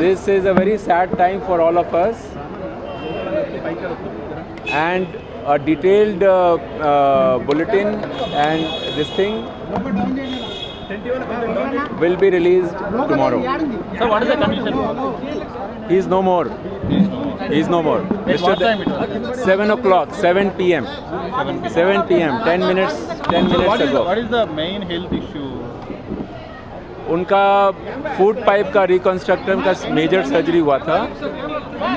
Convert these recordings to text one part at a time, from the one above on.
This is a very sad time for all of us, and a detailed bulletin and this thing will be released tomorrow. So what is the condition? He is no more. He is no more. What time it was? 7 o'clock, 7 p.m. 7 p.m. 10 minutes ago. What is the main health issue? उनका food pipe का reconstruction का major surgery हुआ था.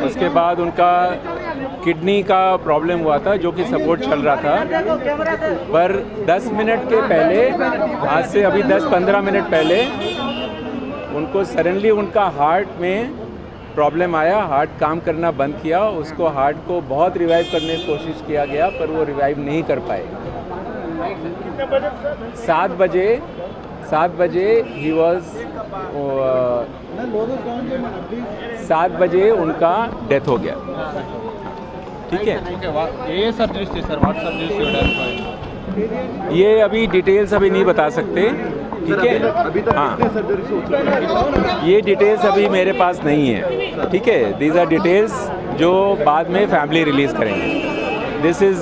उसके बाद उनका kidney का problem हुआ था जो कि सपोर्ट चल रहा था. पर 10 मिनट के पहले, आज से अभी 10-15 मिनट पहले उनको सडनली उनका हार्ट में प्रॉब्लम आया. हार्ट काम करना बंद किया. उसको हार्ट को बहुत रिवाइव करने की कोशिश किया गया पर वो रिवाइव नहीं कर पाए. 7 बजे ही वॉज 7 बजे उनका डेथ हो गया. ठीक है. ये सर्जरी सर, व्हाट सर्जरी? ये अभी डिटेल्स अभी नहीं बता सकते. ठीक है. हाँ, ये डिटेल्स अभी मेरे पास नहीं है. ठीक है. दीज आर डिटेल्स जो बाद में फैमिली रिलीज करेंगे. This is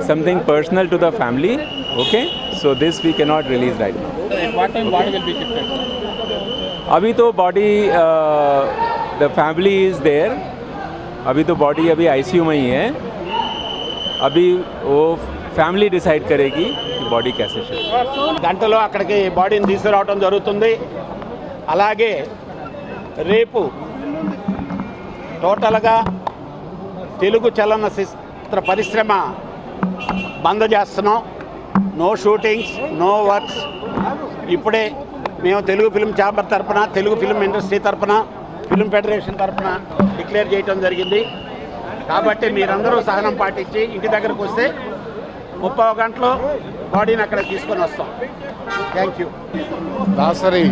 something personal to the family. Okay. So this we can not release right now. What time body will be shifted? अभी तो body the family is there. अभी तो body अभी ICU में ही है. अभी वो ఫ్యామిలీ డిసైడ్ కరేగి బాడీ कैसे గంటలో అక్కడికి బాడీని తీసుకురావడం జరుగుతుంది. అలాగే రేపు టోటల్గా తెలుగు చలనచిత్ర పరిశ్రమ బంద్ చేస్తున్నాం. No shootings, no works. ఇప్పుడే మేము తెలుగు ఫిల్మ్ ఛాంబర్ తరఫున, తెలుగు ఫిల్మ్ ఇండస్ట్రీ తరఫున, ఫిల్మ్ ఫెడరేషన్ తరఫున డిక్లేర్ చేయడం జరిగింది. కాబట్టి మీరందరూ సహనం పాటించి ఇంటి దగ్గరకు వస్తే 30 గంటలో బాడీని అక్కడ తీసుకొని వస్తాం. Thank you. దాసరి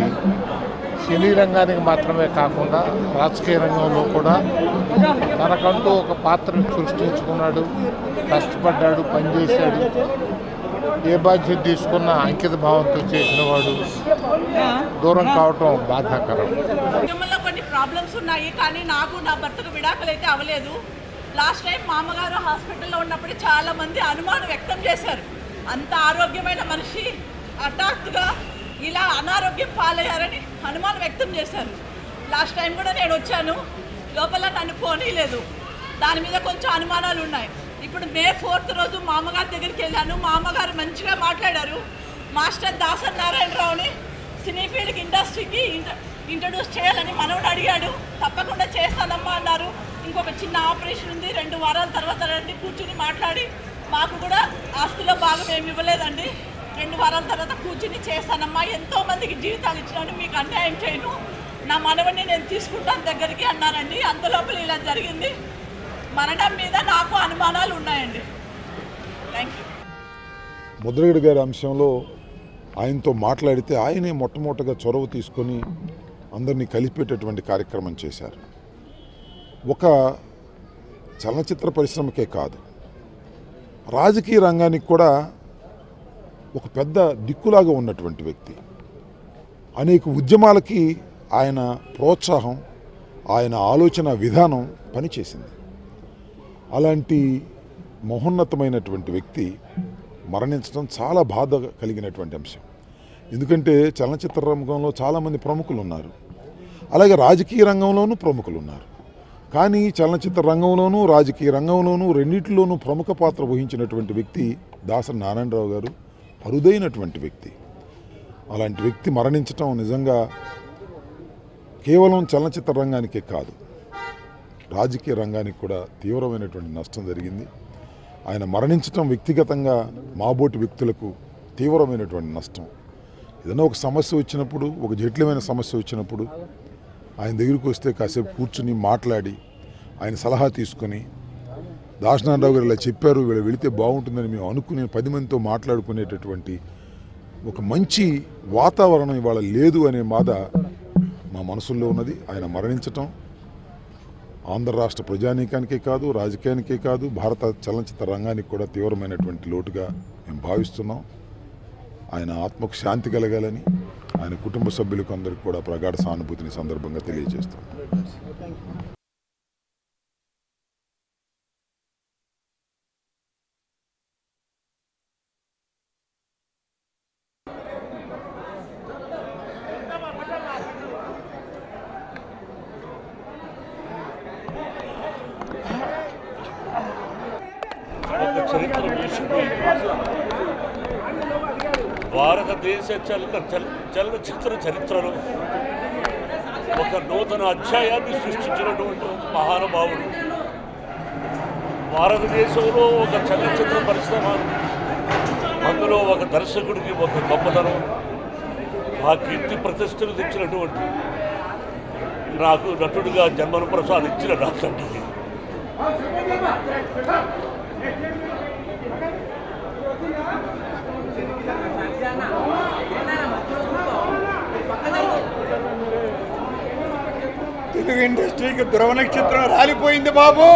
సినీ రంగానికి మాత్రమే కాకుండా రాజకీయ రంగంలో కూడా తనకంటూ ఒక పాత్రను సృష్టించుకున్నాడు. కష్టపడ్డాడు, పనిచేశాడు. ఏ బాధ్యత తీసుకున్న అంకిత భావంతో చేసిన వాడు దూరం కావటం బాధాకరం. కొన్ని ప్రాబ్లమ్స్ ఉన్నాయి, కానీ నాకు నా భర్తకు విడాకులు అయితే అవ్వలేదు. లాస్ట్ టైం మా అమ్మగారు హాస్పిటల్లో ఉన్నప్పుడు చాలామంది అనుమానం వ్యక్తం చేశారు. అంత ఆరోగ్యమైన మనిషి హఠాత్తుగా ఇలా అనారోగ్యం పాలయ్యారని అనుమానం వ్యక్తం చేశారు. లాస్ట్ టైం కూడా నేను వచ్చాను, లోపల నన్ను పోనీలేదు. దాని మీద కొంచెం అనుమానాలు ఉన్నాయి. ఇప్పుడు మే 4th రోజు మా అమ్మగారి దగ్గరికి వెళ్ళాను. మా అమ్మగారు మంచిగా మాట్లాడారు. మాస్టర్ దాసరి నారాయణరావుని సినీ ఫీల్డ్కి, ఇండస్ట్రీకి ఇంట్రడ్యూస్ చేయాలని మనవుడు అడిగాడు. తప్పకుండా చేస్తానమ్మా అన్నారు. ఇంకొక చిన్న ఆపరేషన్ ఉంది, 2 వారాల తర్వాత రండి కూర్చుని మాట్లాడి, మాకు కూడా ఆస్తిలో భాగం ఏమి ఇవ్వలేదండి, 2 వారాల తర్వాత కూర్చుని చేస్తానమ్మా, ఎంతోమందికి జీవితాలు ఇచ్చినాను, మీకు అన్యాయం చేయను, నా మనవడిని నేను తీసుకుంటాను దగ్గరికి అన్నారండి. అంతలోపల ఇలా జరిగింది. మరణం మీద నాకు అనుమానాలు ఉన్నాయండి. Thank you. ముద్రగడ గారి అంశంలో ఆయనతో మాట్లాడితే ఆయనే మొట్టమొదటిగా చొరవ తీసుకొని అందరినీ కలిపేటటువంటి కార్యక్రమం చేశారు. ఒక చలనచిత్ర పరిశ్రమకే కాదు, రాజకీయ రంగానికి కూడా ఒక పెద్ద దిక్కులాగా ఉన్నటువంటి వ్యక్తి. అనేక ఉద్యమాలకి ఆయన ప్రోత్సాహం, ఆయన ఆలోచన విధానం పనిచేసింది. అలాంటి మహోన్నతమైనటువంటి వ్యక్తి మరణించడం చాలా బాధ కలిగినటువంటి అంశం. ఎందుకంటే చలనచిత్ర రంగంలో చాలామంది ప్రముఖులు ఉన్నారు, అలాగే రాజకీయ రంగంలోనూ ప్రముఖులు ఉన్నారు. కానీ చలనచిత్ర రంగంలోనూ రాజకీయ రంగంలోనూ రెండింటిలోనూ ప్రముఖ పాత్ర వహించినటువంటి వ్యక్తి దాసరి నారాయణరావు గారు. అరుదైనటువంటి వ్యక్తి. అలాంటి వ్యక్తి మరణించటం నిజంగా కేవలం చలనచిత్ర రంగానికే కాదు, రాజకీయ రంగానికి కూడా తీవ్రమైనటువంటి నష్టం జరిగింది. ఆయన మరణించటం వ్యక్తిగతంగా మాబోటి వ్యక్తులకు తీవ్రమైనటువంటి నష్టం. ఏదైనా ఒక సమస్య వచ్చినప్పుడు, ఒక జటిలమైన సమస్య వచ్చినప్పుడు ఆయన దగ్గరికి వస్తే కాసేపు కూర్చుని మాట్లాడి ఆయన సలహా తీసుకొని, దాసనారాయణరావు గారు ఇలా చెప్పారు, వీళ్ళు వెళితే బాగుంటుందని మేము అనుకునే 10 మందితో మాట్లాడుకునేటటువంటి ఒక మంచి వాతావరణం ఇవాళ లేదు అనే బాధ మా మనసుల్లో ఉన్నది. ఆయన మరణించటం ఆంధ్ర రాష్ట్ర ప్రజానీకానికే కాదు, రాజకీయానికే కాదు, భారత చలనచిత్ర రంగానికి కూడా తీవ్రమైనటువంటి లోటుగా మేము భావిస్తున్నాం. ఆయన ఆత్మకు శాంతి కలగాలని ఆయన కుటుంబ సభ్యులకు అందరికీ కూడా ప్రగాఢ సానుభూతిని సందర్భంగా తెలియజేస్తాం. భారతదేశ చలనచిత్ర చరిత్రలో ఒక నూతన అధ్యాయాన్ని సృష్టించినటువంటి మహానుభావుడు. భారతదేశంలో ఒక చలనచిత్ర పరిశ్రమ, అందులో ఒక దర్శకుడికి ఒక గొప్పతనం, ఆ కీర్తి ప్రతిష్టలు తెచ్చినటువంటి, నాకు నటుడిగా జన్మను ప్రసాదించిన నా తండ్రి. తెలుగు ఇండస్ట్రీకి ధ్రువ నక్షత్రం రాలిపోయింది బాబు.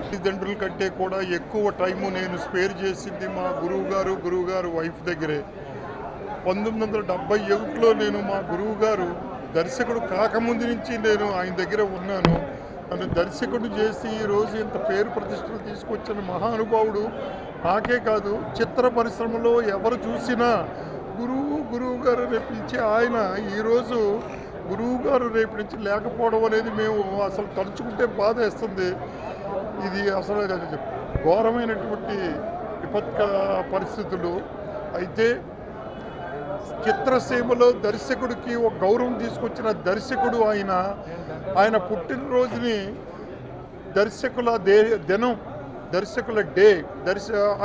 తల్లిదండ్రుల కంటే కూడా ఎక్కువ టైము నేను స్పేర్ చేసింది మా గురువుగారు వైఫ్ దగ్గరే. 1971లో నేను మా గురువుగారు దర్శకుడు కాకముందు నుంచి నేను ఆయన దగ్గర ఉన్నాను. నన్ను దర్శకుడు చేసి ఈరోజు ఇంత పేరు ప్రతిష్టలు తీసుకొచ్చిన మహానుభావుడు. నాకే కాదు, చిత్ర పరిశ్రమలో ఎవరు చూసినా గురువు గారు రేపు నుంచి ఆయన ఈరోజు గురువు గారు రేపు నుంచి లేకపోవడం అనేది మేము అసలు తలుచుకుంటే బాధ వేస్తుంది. ఇది అసలు ఘోరమైనటువంటి విపత్కర పరిస్థితులు. అయితే చిత్రసీమలో దర్శకుడికి ఒక గౌరవం తీసుకొచ్చిన దర్శకుడు ఆయన పుట్టినరోజుని దర్శకుల దినం, దర్శకుల డే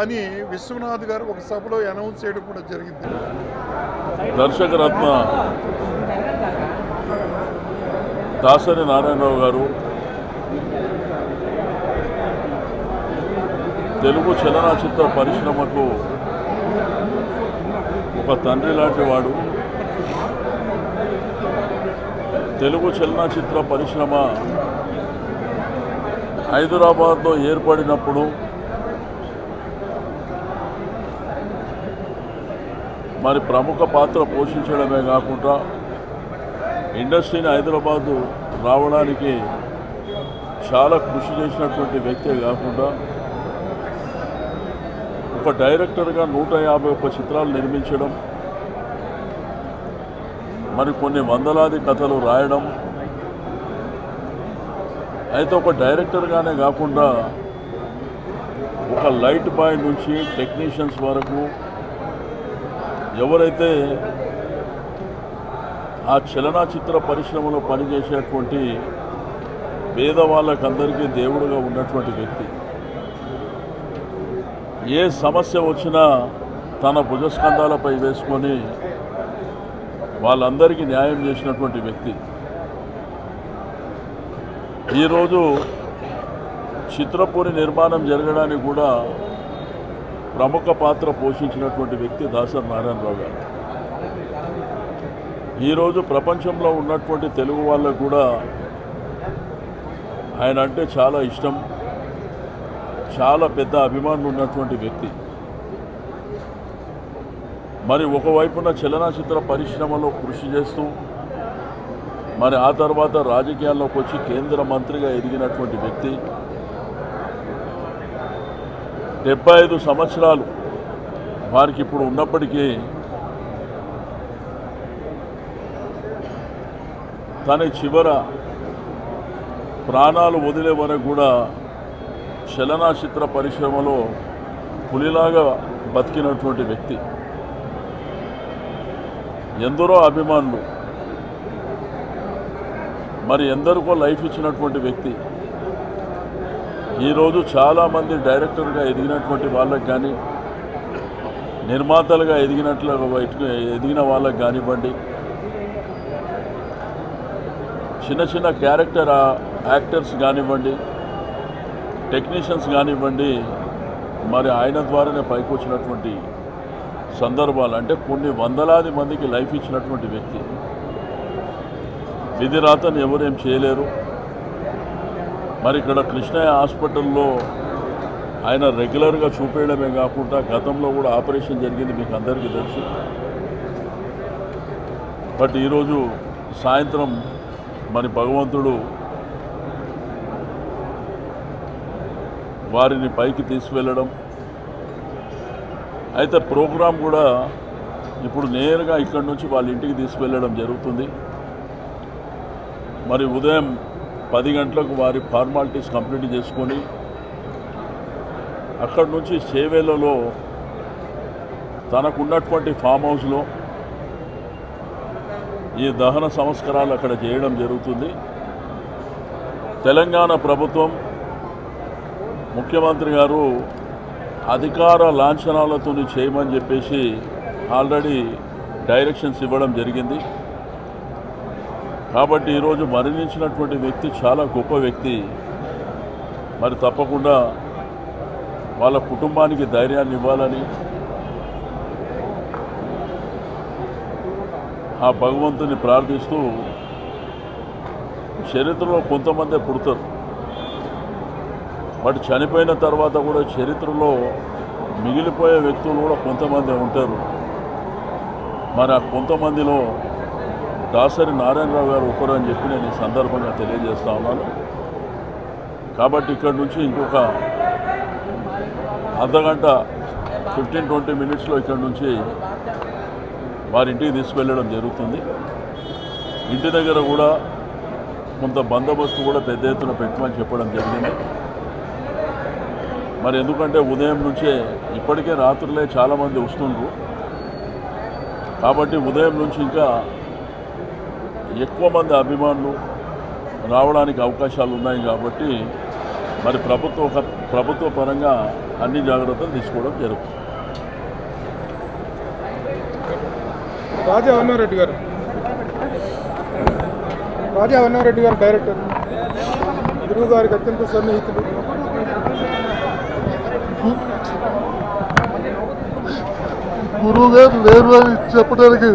అని విశ్వనాథ్ గారు ఒక సభలో అనౌన్స్ చేయడం కూడా జరిగింది. దర్శకరత్న దాసరి నారాయణరావు గారు తెలుగు చలనచిత్ర పరిశ్రమకు ఒక తండ్రి లాంటి వాడు. తెలుగు చలనచిత్ర పరిశ్రమ హైదరాబాద్లో ఏర్పడినప్పుడు మరి ప్రముఖ పాత్ర పోషించడమే కాకుండా ఇండస్ట్రీని హైదరాబాదు రావడానికి చాలా కృషి చేసినటువంటి వ్యక్తే కాకుండా ఒక డైరెక్టర్గా 151 చిత్రాలు నిర్మించడం, మరి కొన్ని వందలాది కథలు రాయడం. అయితే ఒక డైరెక్టర్గానే కాకుండా ఒక లైట్ బాయ్ నుంచి టెక్నీషియన్స్ వరకు ఎవరైతే ఆ చలనచిత్ర పరిశ్రమలో పనిచేసేటువంటి పేదవాళ్ళకందరికీ దేవుడుగా ఉన్నటువంటి వ్యక్తి. ఏ సమస్య వచ్చినా తన భుజస్కంధాలపై వేసుకొని వాళ్ళందరికీ న్యాయం చేసినటువంటి వ్యక్తి. ఈరోజు చిత్రపూరి నిర్మాణం జరగడానికి కూడా ప్రముఖ పాత్ర పోషించినటువంటి వ్యక్తి దాసరి నారాయణరావు గారు. ఈరోజు ప్రపంచంలో ఉన్నటువంటి తెలుగు వాళ్ళకు కూడా ఆయన అంటే చాలా ఇష్టం, చాలా పెద్ద అభిమానులు ఉన్నటువంటి వ్యక్తి. మరి ఒకవైపున చలనచిత్ర పరిశ్రమలో కృషి చేస్తూ మరి ఆ తర్వాత రాజకీయాల్లోకి వచ్చి కేంద్ర మంత్రిగా ఎదిగినటువంటి వ్యక్తి. 75 సంవత్సరాలు వారికి ఇప్పుడు ఉన్నప్పటికీ తన చివర ప్రాణాలు వదిలే వరకు కూడా చలనచిత్ర పరిశ్రమలో పులిలాగా బతికినటువంటి వ్యక్తి. ఎందరో అభిమానులు, మరి ఎందరికో లైఫ్ ఇచ్చినటువంటి వ్యక్తి. ఈరోజు చాలామంది డైరెక్టర్గా ఎదిగినటువంటి వాళ్ళకి కానీ, నిర్మాతలుగా ఎదిగిన వాళ్ళకి కానివ్వండి, చిన్న చిన్న క్యారెక్టర్ యాక్టర్స్ కానివ్వండి, టెక్నీషియన్స్ కానివ్వండి, మరి ఆయన ద్వారానే పైకి వచ్చినటువంటి సందర్భాలు. అంటే కొన్ని వందలాది మందికి లైఫ్ ఇచ్చినటువంటి వ్యక్తి. విధి రాతను ఎవరేం చేయలేరు. మరి ఇక్కడ కృష్ణయ్య హాస్పిటల్లో ఆయన రెగ్యులర్గా చూపేయడమే కాకుండా గతంలో కూడా ఆపరేషన్ జరిగింది, మీకు అందరికీ తెలుసు. బట్ ఈరోజు సాయంత్రం మరి భగవంతుడు వారిని పైకి తీసుకువెళ్ళడం. అయితే ప్రోగ్రాం కూడా ఇప్పుడు నేరుగా ఇక్కడి నుంచి వాళ్ళ ఇంటికి తీసుకువెళ్ళడం జరుగుతుంది. మరి ఉదయం 10 గంటలకు వారి ఫార్మాలిటీస్ కంప్లీట్ చేసుకొని అక్కడి నుంచి చేవేలలో తనకున్నటువంటి ఫామ్ హౌస్లో ఈ దహన సంస్కారాలు అక్కడ చేయడం జరుగుతుంది. తెలంగాణ ప్రభుత్వం ముఖ్యమంత్రి గారు అధికార లాంఛనాలతో చేయమని చెప్పేసి ఆల్రెడీ డైరెక్షన్స్ ఇవ్వడం జరిగింది. కాబట్టి ఈరోజు మరణించినటువంటి వ్యక్తి చాలా గొప్ప వ్యక్తి. మరి తప్పకుండా వాళ్ళ కుటుంబానికి ధైర్యాన్ని ఇవ్వాలని ఆ భగవంతుని ప్రార్థిస్తూ, చరిత్రలో కొంతమందే పుడతారు, బట్ చనిపోయిన తర్వాత కూడా చరిత్రలో మిగిలిపోయే వ్యక్తులు కూడా కొంతమంది ఉంటారు. మరి ఆ కొంతమందిలో దాసరి నారాయణరావు గారు ఒకరు అని చెప్పి నేను ఈ సందర్భంగా తెలియజేస్తా ఉన్నాను. కాబట్టి ఇక్కడ నుంచి ఇంకొక అర్ధగంట 15-20 మినిట్స్లో ఇక్కడ నుంచి వారి ఇంటికి తీసుకువెళ్ళడం జరుగుతుంది. ఇంటి దగ్గర కూడా కొంత బందోబస్తు కూడా పెద్ద ఎత్తున పెట్టమని చెప్పడం జరిగింది. మరి ఎందుకంటే ఉదయం నుంచే ఇప్పటికే రాత్రులే చాలామంది వస్తుండ్రు కాబట్టి ఉదయం నుంచి ఇంకా ఎక్కువ మంది అభిమానులు రావడానికి అవకాశాలు ఉన్నాయి కాబట్టి మరి ప్రభుత్వ పరంగా అన్ని జాగ్రత్తలు తీసుకోవడం జరుగుతుంది. రాజా వన్నారెడ్డి గారు డైరెక్టర్, గురువు గారికి అత్యంత సన్నిహితులు. గురువు గారు లేరు అని చెప్పడానికి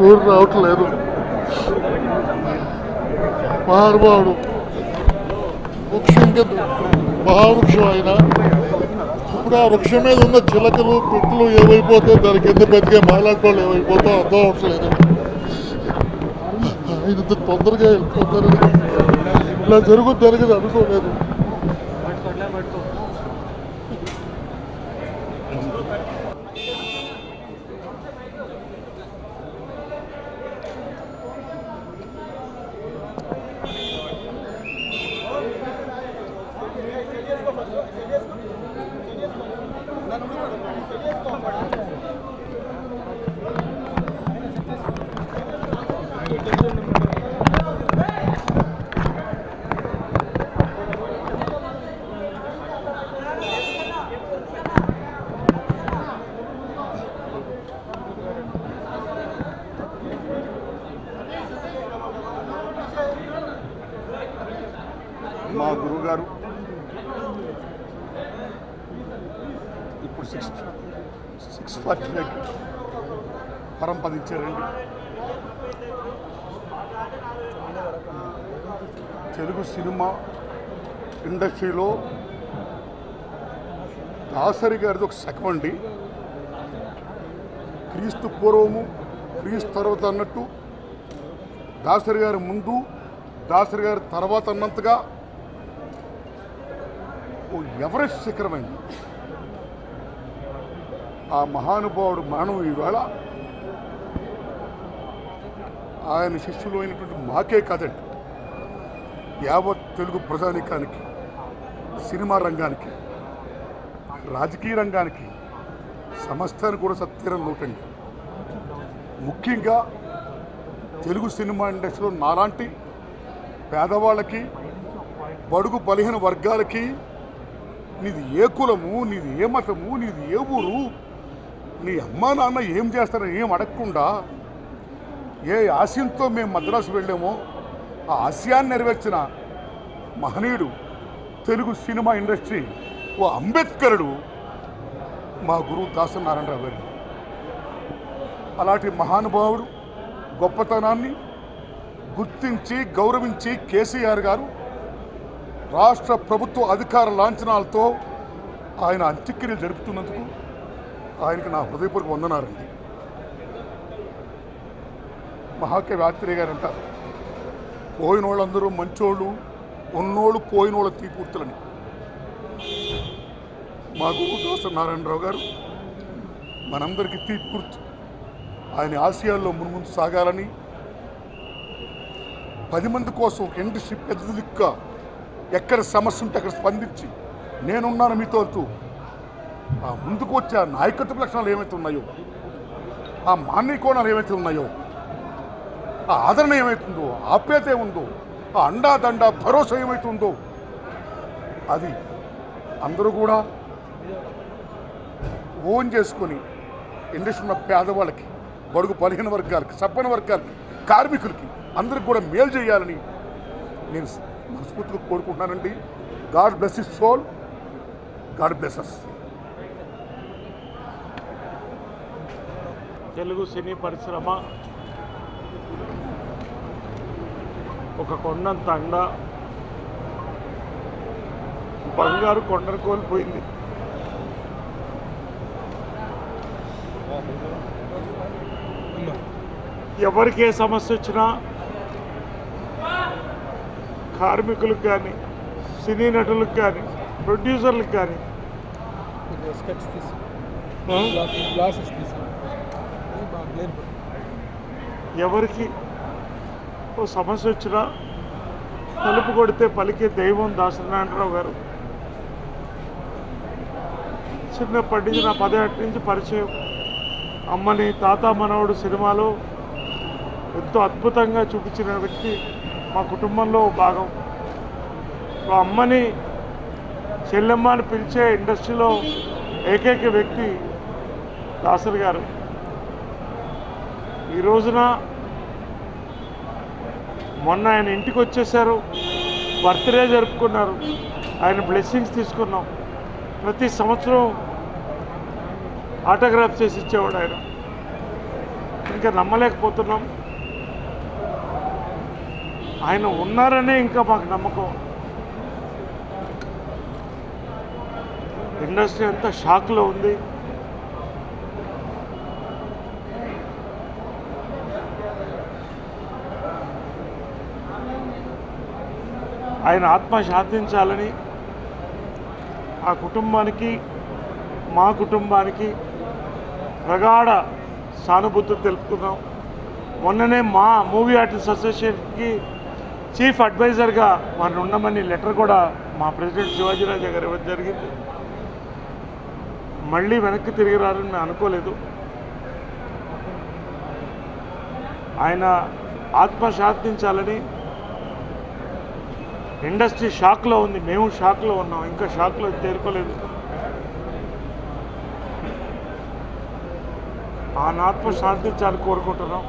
ఊరు రావట్లేదు. మహానుభావుడు, వృక్షం కింద మహావృక్షం ఆయన. ఇప్పుడు ఆ వృక్షం మీద ఉన్న చిలకలు పిట్టలు ఏమైపోతే దాని కింద బతికే మాలాంటి వాళ్ళు ఏమైపోతా అర్థం అవట్లేదు. ఆయన తొందరగా వెళ్ళిపోతారని ఇలా జరుగుతుంది అనుకోలేదు. మా గురువుగారు ఇప్పుడు 6:45 పరంపదించారండి. తెలుగు సినిమా ఇండస్ట్రీలో దాసరి గారిది ఒక శకం అండి. క్రీస్తు పూర్వము క్రీస్తు తర్వాత అన్నట్టు దాసరి గారి ముందు దాసరి గారి తర్వాత అన్నంతగా ఓ ఎవరెస్ట్ శిఖరమైంది. ఆ మహానుభావుడు మానవ ఈవేళ ఆయన శిష్యులు అయినటువంటి మాకే కాదండి, యావత్ తెలుగు ప్రజానీకానికి, సినిమా రంగానికి, రాజకీయ రంగానికి, సమస్తానికి కూడా సత్యరం లోటండి. ముఖ్యంగా తెలుగు సినిమా ఇండస్ట్రీలో నాలాంటి పేదవాళ్ళకి, బడుగు బలహీన వర్గాలకి నీది ఏ కులము, నీది ఏ మతము, నీది ఏ ఊరు, నీ అమ్మా నాన్న ఏం చేస్తారని ఏం అడగకుండా ఏ ఆశయంతో మేము మద్రాసు వెళ్ళామో ఆ ఆశయాన్ని నెరవేర్చిన మహనీయుడు తెలుగు సినిమా ఇండస్ట్రీ ఓ అంబేద్కరుడు మా గురువు దాసరి నారాయణరావు గారు. అలాంటి మహానుభావుడు గొప్పతనాన్ని గుర్తించి గౌరవించి కేసీఆర్ గారు రాష్ట్ర ప్రభుత్వ అధికార లాంఛనాలతో ఆయన అంత్యక్రియలు జరుపుతున్నందుకు ఆయనకి నా హృదయపూర్వక వందనాలండి. మహాకవి ఆత్రేయ గారు అంటారు, పోయిన వాళ్ళందరూ మంచోళ్ళు, ఉన్నోళ్ళు పోయిన వాళ్ళ తీపూర్తులని. మా గురువు దాసరి నారాయణరావు గారు మనందరికీ తీపూర్తు. ఆయన ఆశయాల్లో మున్ముందు సాగాలని, 10 మంది కోసం ఒక ఇండస్ట్రీ పెద్ద దిక్కుగా ఎక్కడ సమస్య ఉంటే అక్కడ స్పందించి నేనున్నాను మీతో అంటూ ఆ ముందుకు వచ్చే ఆ నాయకత్వ లక్షణాలు ఏమైతే ఉన్నాయో, ఆ మానవీయ కోణాలు ఏమైతే ఉన్నాయో, ఆ ఆదరణ ఏమవుతుందో, ఆప్యాయత ఏముందో, ఆ అండాదండ భరోసా ఏమవుతుందో అది అందరూ కూడా ఓన్ చేసుకొని ఇండస్ట్రీ ఉన్న పేదవాళ్ళకి, బడుగు బలహీన వర్గాలకి, సబ్బన వర్గాలకి, కార్మికులకి అందరికి కూడా మేలు చేయాలని నేను మనస్ఫూర్తిగా కోరుకుంటున్నానండి. God bless his soul, God bless us. Telugu సినీ పరిశ్రమ ఒక కొండంత అండ, బంగారు కొండను కోల్పోయింది. ఎవరికి ఏ సమస్య వచ్చినా కార్మికులకు కానీ సినీ నటులకు కానీ ప్రొడ్యూసర్లకు కానీ ఎవరికి ఓ సమస్య వచ్చినా తలుపు కొడితే పలికే దైవం దాసనారాయణరావు గారు. చిన్నప్పటి నుంచి నా 10 ఏళ్ళ నుంచి పరిచయం. అమ్మని తాత మనవడు సినిమాలో ఎంతో అద్భుతంగా చూపించిన వ్యక్తి మా కుటుంబంలో భాగం. అమ్మని చెల్లెమ్మ అని పిలిచే ఇండస్ట్రీలో ఏకైక వ్యక్తి దాసరి గారు. ఈ రోజున మొన్న ఆయన ఇంటికి వచ్చేసారు, బర్త్డే జరుపుకున్నారు, ఆయన బ్లెస్సింగ్స్ తీసుకున్నాం. ప్రతి సంవత్సరం ఆటోగ్రాఫ్ చేసి ఇచ్చేవాడు ఆయన. ఇంకా నమ్మలేకపోతున్నాం. ఆయన ఉన్నారనే ఇంకా మాకు నమ్మకం. ఇండస్ట్రీ అంతా షాక్లో ఉంది. ఆయన ఆత్మ శాంతించాలని ఆ కుటుంబానికి మా కుటుంబానికి ప్రగాఢ సానుభూతి తెలుపుతున్నాం. మొన్ననే మా మూవీ ఆర్టిస్ట్ అసోసియేషన్కి చీఫ్ అడ్వైజర్గా వారిని ఉండమని లెటర్ కూడా మా ప్రెసిడెంట్ శివాజీరాజా గారు ఇవ్వడం జరిగింది. మళ్ళీ వెనక్కి తిరిగి రారని మేము అనుకోలేదు. ఆయన ఆత్మ శాంతించాలని. ఇండస్ట్రీ షాక్లో ఉంది, మేము షాక్లో ఉన్నాం, ఇంకా షాక్లో తేరుకోలేదు. ఆయన ఆత్మ శాంతించాలని కోరుకుంటున్నాం.